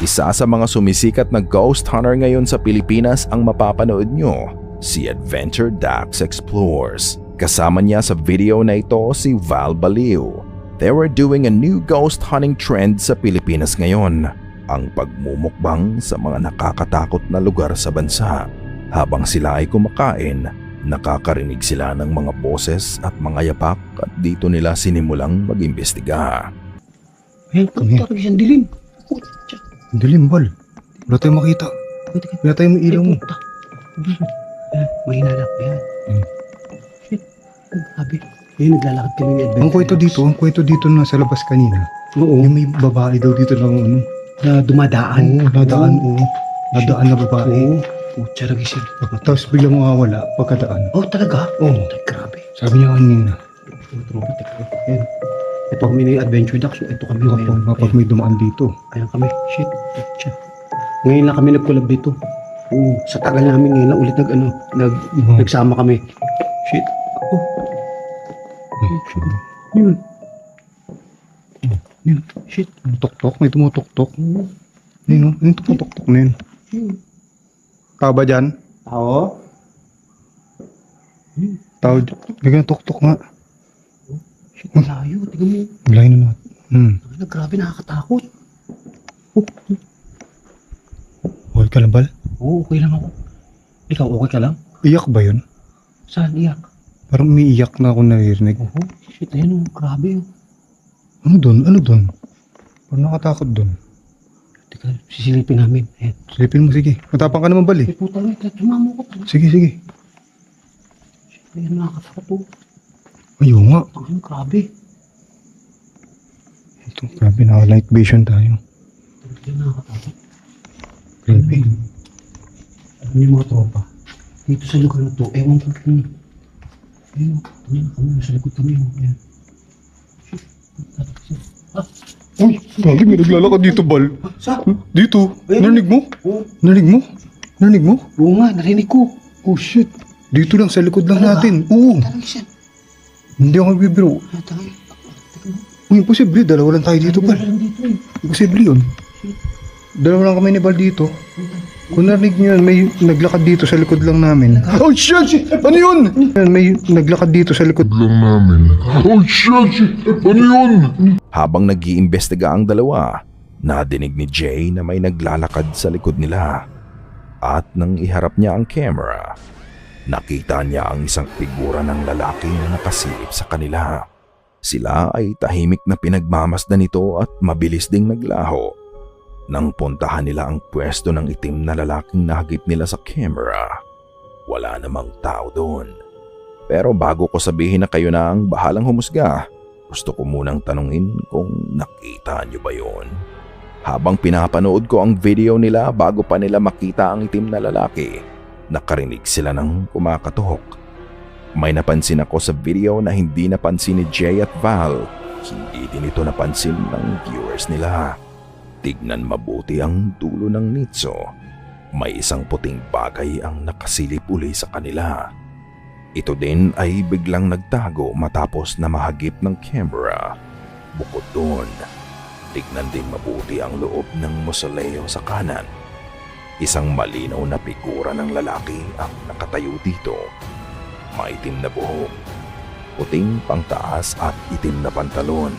Isa sa mga sumisikat na ghost hunter ngayon sa Pilipinas ang mapapanood nyo, si Adventure Dax Explores. Kasama niya sa video na ito si Val Baliw. They were doing a new ghost hunting trend sa Pilipinas ngayon, ang pagmumukbang sa mga nakakatakot na lugar sa bansa. Habang sila ay kumakain, nakakarinig sila ng mga boses at mga yapak at dito nila sinimulang mag-imbestiga. Ang dilim. Ang dilim, Bal. Wala tayong makita. Wala tayong ilaw mo. Mahina lang. Ayan. Shit. Grabe. Ngayon naglalakad kami ng adventure. Ang kwento dito na sa labas kanina. Oo. Yung may babae daw dito na ano. Na dumadaan. Oo, nadaan. Oo. Nadaan na babae. Oo. Putya lagi siya. Tapos biglang mawawala pagkadaan. Oh, talaga? Oo. Grabe. Sabi niya kanina. Tropa, ayan. Ito kami na yung adventure ducks. Ito kami ngayon. Kapag may dumaan dito. Ayan kami. Shit. Putya. Ngayon lang kami nag-collab dito. Oo. Sa tagal namin ngayon lang ulit nagsama kami. Shit. Oh. Yun. Yun. Shit. Tok-tok. May tumutok-tok. Ayun o. Yung tumutok-tok na yun. Tao ba dyan? Tao? Tao dyan. Biglang tok-tok nga. Shit. Malayo. Tingnan mo. Malayo na natin. Grabe, nakakatakot. Okay ka lang, Bal? Oo, okay lang ako. Ikaw, okay ka lang? Iyak ba yun? Saan iyak? Parang umiiyak na ako naririnig. Oo. Shit, ayun o. Grabe o. Ano dun? Ano dun? Parang nakatakot dun. Teka, sisilipin namin. Ayan. Silipin mo, sige. Matapang ka naman, Bal eh. Ay, puta na. Tumamo ko. Sige, sige. Shit, ayun, nakakatakot o. Ayaw nga. Ayun, grabe. Ito, grabe, naka-light vision tayo. Ayun, nakakatakot. Grabe. Alam niyo mga tropa, dito sa lugar na to, ewan ko kung... Ayun, kami, nasa likod kami. Ayan. Shit, tatak siya. Uy, grabe, may naglalakad dito, Bal. Sa? Dito. Ayun. Narinig mo? Oo. Narinig mo? Narinig mo? Oo nga, narinig ko. Oh, shit. Dito lang, sa likod lang Talaga? natin. Oo. Talaga siya. Hindi ako nagbibiro. Talaga. Teka mo. Uy, imposible. Dalawa lang tayo dito, Bal. Dalawa lang dito eh. Imposible yun. Dalawa lang kami ni Bal dito. Kung narinig nyo yun, may naglakad dito sa likod lang namin. Oh, shit! Ano yun? May naglakad dito sa likod lang namin. Oh, shit! Ano yun? Habang nag-iimbestiga ang dalawa, nadinig ni Jay na may naglalakad sa likod nila. At nang iharap niya ang camera, nakita niya ang isang figura ng lalaki na nakasilip sa kanila. Sila ay tahimik na pinagmamasdan nito at mabilis ding naglaho. Nang puntahan nila ang pwesto ng itim na lalaking nahagip nila sa camera, wala namang tao doon. Pero bago ko sabihin na kayo na ang bahalang humusga, gusto ko munang tanungin kung nakita niyo ba yon. Habang pinapanood ko ang video nila bago pa nila makita ang itim na lalaki, nakarinig sila ng kumakatok. May napansin ako sa video na hindi napansin ni Jay at Val. Hindi din ito napansin ng viewers nila. Tignan mabuti ang dulo ng nitso. May isang puting bagay ang nakasilip uli sa kanila. Ito din ay biglang nagtago matapos na mahagip ng camera. Bukod doon, tignan din mabuti ang loob ng mausoleo sa kanan. Isang malinaw na figura ng lalaki ang nakatayo dito. Maitim na buhok, puting pangtaas at itim na pantalon.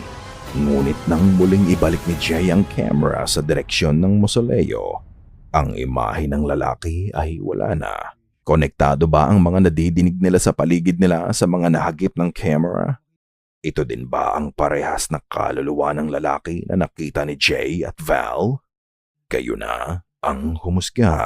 Ngunit nang muling ibalik ni Jay ang camera sa direksyon ng mausoleo, ang imahe ng lalaki ay wala na. Konektado ba ang mga nadidinig nila sa paligid nila sa mga nahagip ng camera? Ito din ba ang parehas na kaluluwa ng lalaki na nakita ni Jay at Val? Kayo na ang humusga.